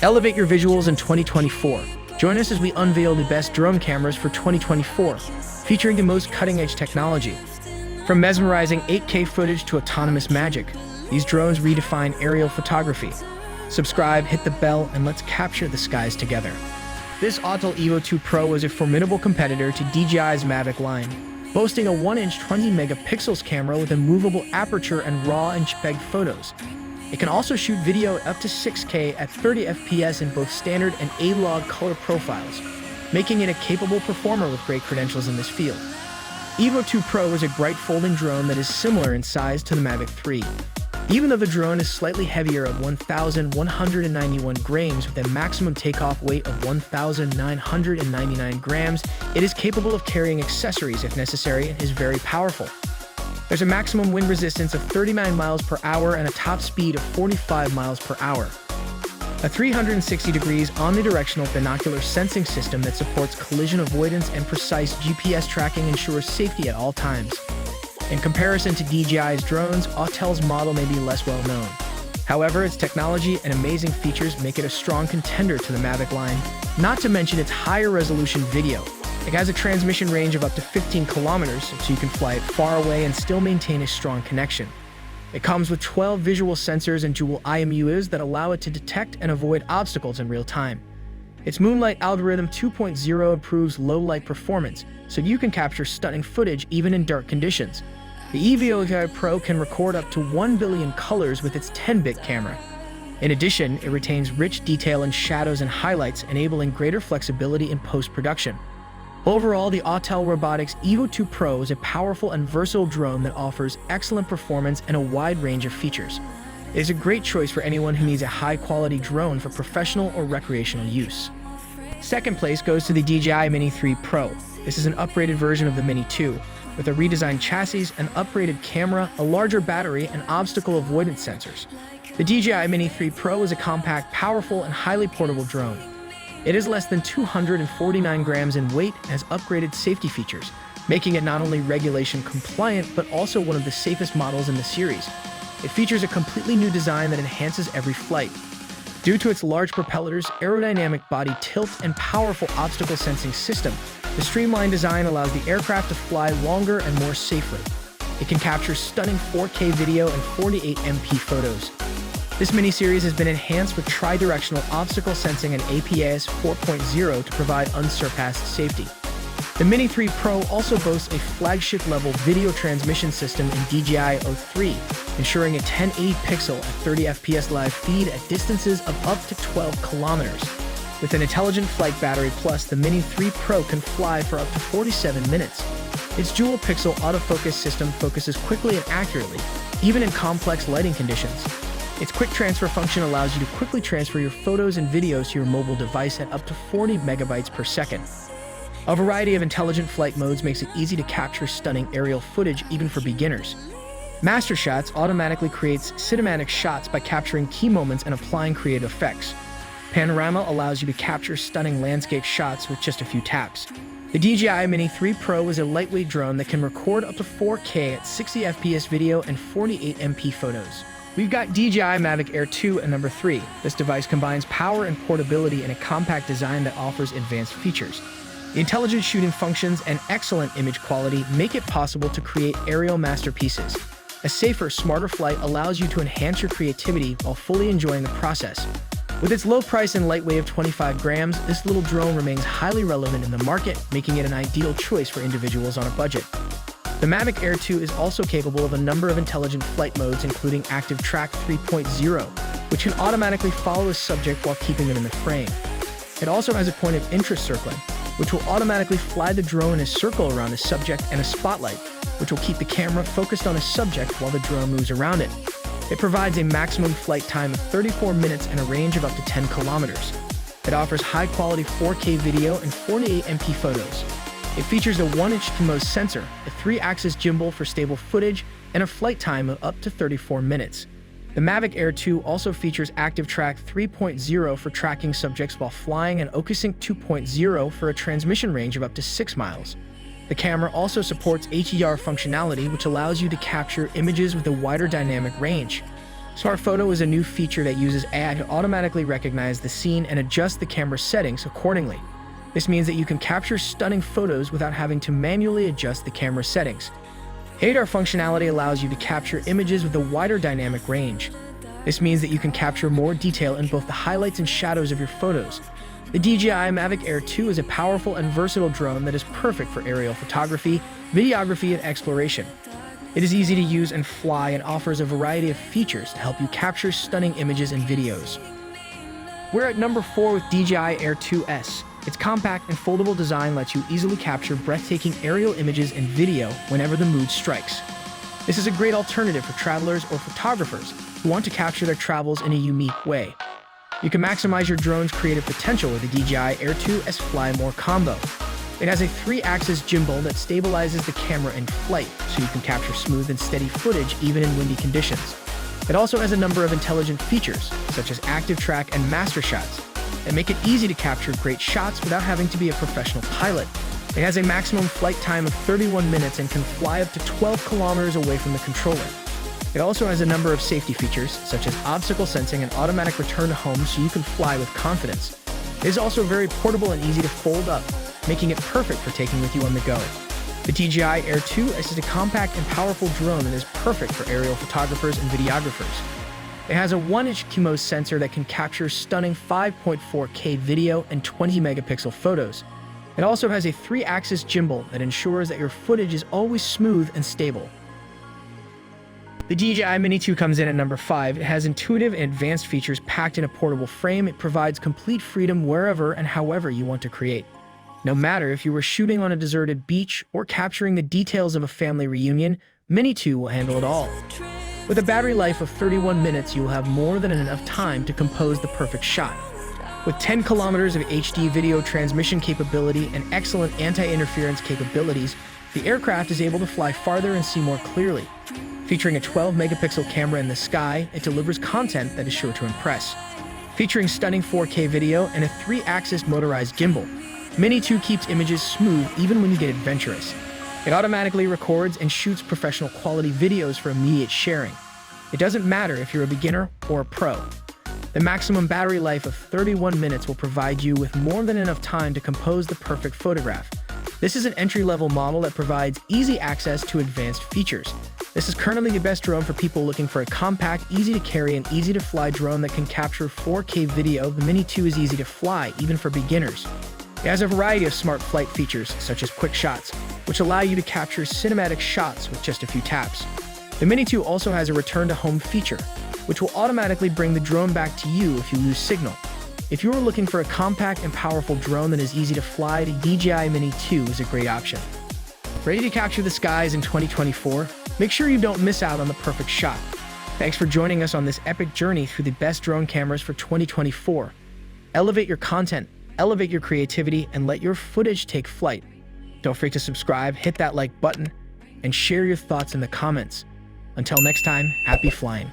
Elevate your visuals in 2024. Join us as we unveil the best drone cameras for 2024, featuring the most cutting-edge technology. From mesmerizing 8K footage to autonomous magic, these drones redefine aerial photography. Subscribe, hit the bell, and let's capture the skies together. This Autel Evo 2 Pro is a formidable competitor to DJI's Mavic line, boasting a 1-inch 20-megapixels camera with a movable aperture and raw and JPEG photos. It can also shoot video up to 6K at 30 FPS in both standard and A-log color profiles, making it a capable performer with great credentials in this field. Evo 2 Pro is a bright folding drone that is similar in size to the Mavic 3. Even though the drone is slightly heavier at 1,191 grams with a maximum takeoff weight of 1,999 grams, it is capable of carrying accessories if necessary and is very powerful. There's a maximum wind resistance of 39 miles per hour and a top speed of 45 miles per hour. A 360 degrees omnidirectional binocular sensing system that supports collision avoidance and precise GPS tracking ensures safety at all times. In comparison to DJI's drones, Autel's model may be less well known. However, its technology and amazing features make it a strong contender to the Mavic line, not to mention its higher resolution video. It has a transmission range of up to 15 kilometers, so you can fly it far away and still maintain a strong connection. It comes with 12 visual sensors and dual IMUs that allow it to detect and avoid obstacles in real time. Its Moonlight Algorithm 2.0 improves low-light performance, so you can capture stunning footage even in dark conditions. The Evo 2 Pro can record up to 1 billion colors with its 10-bit camera. In addition, it retains rich detail in shadows and highlights, enabling greater flexibility in post-production. Overall, the Autel Robotics Evo 2 Pro is a powerful and versatile drone that offers excellent performance and a wide range of features. It is a great choice for anyone who needs a high-quality drone for professional or recreational use. Second place goes to the DJI Mini 3 Pro. This is an upgraded version of the Mini 2, with a redesigned chassis, an upgraded camera, a larger battery, and obstacle avoidance sensors. The DJI Mini 3 Pro is a compact, powerful, and highly portable drone. It is less than 249 grams in weight and has upgraded safety features, making it not only regulation compliant, but also one of the safest models in the series. It features a completely new design that enhances every flight. Due to its large propellers, aerodynamic body tilt, and powerful obstacle sensing system, the streamlined design allows the aircraft to fly longer and more safely. It can capture stunning 4K video and 48MP photos. This mini-series has been enhanced with tri-directional obstacle sensing and APS 4.0 to provide unsurpassed safety. The Mini 3 Pro also boasts a flagship-level video transmission system in DJI O3, ensuring a 1080 pixel at 30 FPS live feed at distances of up to 12 kilometers. With an Intelligent Flight Battery Plus, the Mini 3 Pro can fly for up to 47 minutes. Its dual-pixel autofocus system focuses quickly and accurately, even in complex lighting conditions. Its quick transfer function allows you to quickly transfer your photos and videos to your mobile device at up to 40 megabytes per second. A variety of intelligent flight modes makes it easy to capture stunning aerial footage even for beginners. Master Shots automatically creates cinematic shots by capturing key moments and applying creative effects. Panorama allows you to capture stunning landscape shots with just a few taps. The DJI Mini 3 Pro is a lightweight drone that can record up to 4K at 60 FPS video and 48MP photos. We've got DJI Mavic Air 2 and number 3. This device combines power and portability in a compact design that offers advanced features. The intelligent shooting functions and excellent image quality make it possible to create aerial masterpieces. A safer, smarter flight allows you to enhance your creativity while fully enjoying the process. With its low price and lightweight of 25 grams, this little drone remains highly relevant in the market, making it an ideal choice for individuals on a budget. The Mavic Air 2 is also capable of a number of intelligent flight modes, including Active Track 3.0, which can automatically follow a subject while keeping them in the frame. It also has a point of interest circling, which will automatically fly the drone in a circle around a subject, and a spotlight, which will keep the camera focused on a subject while the drone moves around it. It provides a maximum flight time of 34 minutes and a range of up to 10 kilometers. It offers high-quality 4K video and 48MP photos. It features a 1-inch CMOS sensor, a 3-axis gimbal for stable footage, and a flight time of up to 34 minutes. The Mavic Air 2 also features Active Track 3.0 for tracking subjects while flying and OcuSync 2.0 for a transmission range of up to 6 miles. The camera also supports HDR functionality, which allows you to capture images with a wider dynamic range. Smart Photo is a new feature that uses AI to automatically recognize the scene and adjust the camera settings accordingly. This means that you can capture stunning photos without having to manually adjust the camera settings. ADAR functionality allows you to capture images with a wider dynamic range. This means that you can capture more detail in both the highlights and shadows of your photos. The DJI Mavic Air 2 is a powerful and versatile drone that is perfect for aerial photography, videography, and exploration. It is easy to use and fly and offers a variety of features to help you capture stunning images and videos. We're at number 4 with DJI Air 2S. Its compact and foldable design lets you easily capture breathtaking aerial images and video whenever the mood strikes. This is a great alternative for travelers or photographers who want to capture their travels in a unique way. You can maximize your drone's creative potential with the DJI Air 2S Fly More combo. It has a 3-axis gimbal that stabilizes the camera in flight, so you can capture smooth and steady footage even in windy conditions. It also has a number of intelligent features, such as active track and master shots, that make it easy to capture great shots without having to be a professional pilot. It has a maximum flight time of 31 minutes and can fly up to 12 kilometers away from the controller. It also has a number of safety features, such as obstacle sensing and automatic return to home, so you can fly with confidence. It is also very portable and easy to fold up, making it perfect for taking with you on the go. The DJI Air 2S is a compact and powerful drone that is perfect for aerial photographers and videographers. It has a 1-inch CMOS sensor that can capture stunning 5.4K video and 20-megapixel photos. It also has a 3-axis gimbal that ensures that your footage is always smooth and stable. The DJI Mini 2 comes in at number 5. It has intuitive and advanced features packed in a portable frame. It provides complete freedom wherever and however you want to create. No matter if you were shooting on a deserted beach or capturing the details of a family reunion, Mini 2 will handle it all. With a battery life of 31 minutes, you will have more than enough time to compose the perfect shot. With 10 kilometers of HD video transmission capability and excellent anti-interference capabilities, the aircraft is able to fly farther and see more clearly. Featuring a 12-megapixel camera in the sky, it delivers content that is sure to impress. Featuring stunning 4K video and a 3-axis motorized gimbal, Mini 2 keeps images smooth even when you get adventurous. It automatically records and shoots professional quality videos for immediate sharing. It doesn't matter if you're a beginner or a pro. The maximum battery life of 31 minutes will provide you with more than enough time to compose the perfect photograph. This is an entry-level model that provides easy access to advanced features. This is currently the best drone for people looking for a compact, easy-to-carry, and easy-to-fly drone that can capture 4K video. The Mini 2 is easy to fly, even for beginners. It has a variety of smart flight features, such as quick shots, which allow you to capture cinematic shots with just a few taps. The Mini 2 also has a return-to-home feature, which will automatically bring the drone back to you if you lose signal. If you are looking for a compact and powerful drone that is easy to fly, the DJI Mini 2 is a great option. Ready to capture the skies in 2024? Make sure you don't miss out on the perfect shot. Thanks for joining us on this epic journey through the best drone cameras for 2024. Elevate your content, elevate your creativity, and let your footage take flight. Don't forget to subscribe, hit that like button, and share your thoughts in the comments. Until next time, happy flying.